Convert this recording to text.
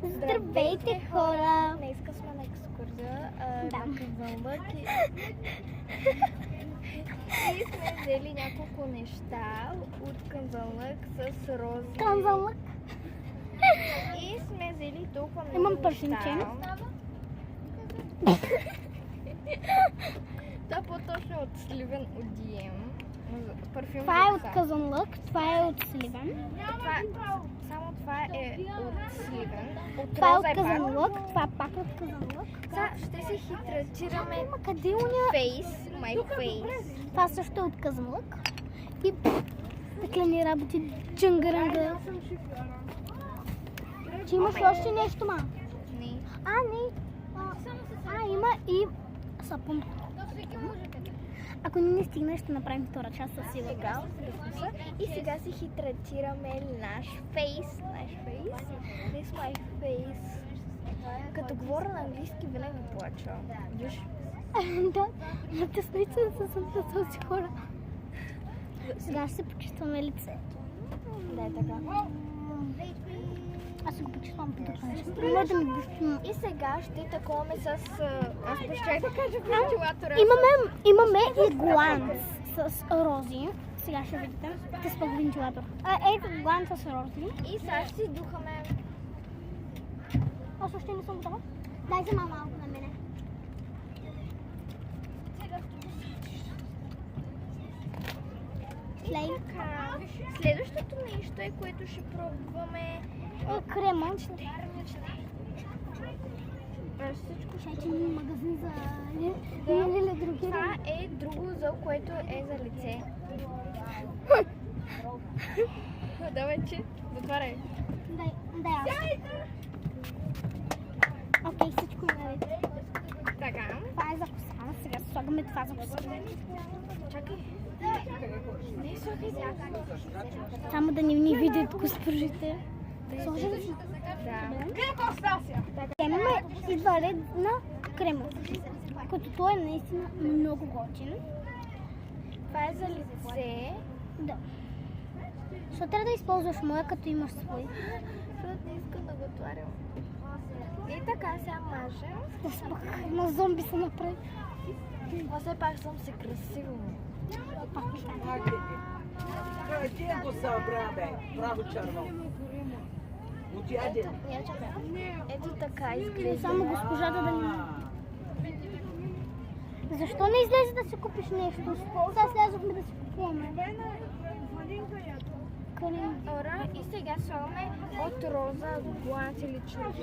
Здравейте, хора! Днеска сме на екскурзия Да. на Казанлък и сме взели няколко неща от Казанлък с рози. Казанлък. И сме взели толкова много Имам неща. парфюмче. Това по-точно от Сливен от DM. Парфюм Това е за от деца. Казанлък, това е от Сливен. Само това е от Сливен. От Това е Роза от пак. Казанлък, това е пак от Казанлък. Сега ще се хидратираме Има къде уня? face, my face. Това също е от Казанлък. И стеклени работи, джангаранга. Че имаш ли още нещо, ма? Не. Не. Има и сапун. Ако не стигне, ще направим втора част със сигурност. И сега си хидратираме наш фейс. This my face. Като говоря на английски, винаги плача. Виж. Да, но те смейте да са този хора. Сега ще се почистваме лице. Да, е така. Аз се го почиствам по друг начин. Може да ми блещи. И сега ще таковаме с... Аз поччай да кажа вентилатора. Имаме и гланц с рози. Сега ще видите. Те с пък вентилатор. Ето гланц с рози. И сега ще си духаме. Аз още не съм готова. Дай за малко на мене. Така. Следващото нещо е, което ще пробваме. Крема. Всичко ще Ще има магазин за или други. Това е друго, за което е за лице. Давай, че. Затваряй. Дай аз. Окей, всичко е наред. Така. Това е за коса. Сега слагаме това за коса. Чакай. Не, слагай сега. Само да не ни видят госпожите. Сложи ли си? Да. Имаме извънредна крема, като той е наистина много готин. Това е за лице. Да. Защо трябва да използваш моя, като имаш свой? Защото не искам да го отварям. И така сега мажем. Да се пък на зомби се направи. А все пак съм се красиво. Ти го събра, бе, право черно. Отяде. Ето така изглежда. Само госпожата да ни... Защо не излезе да си купиш нещо? Сега слязохме да си купуваме. Крем. И сега слагаме от роза гланц или чужди.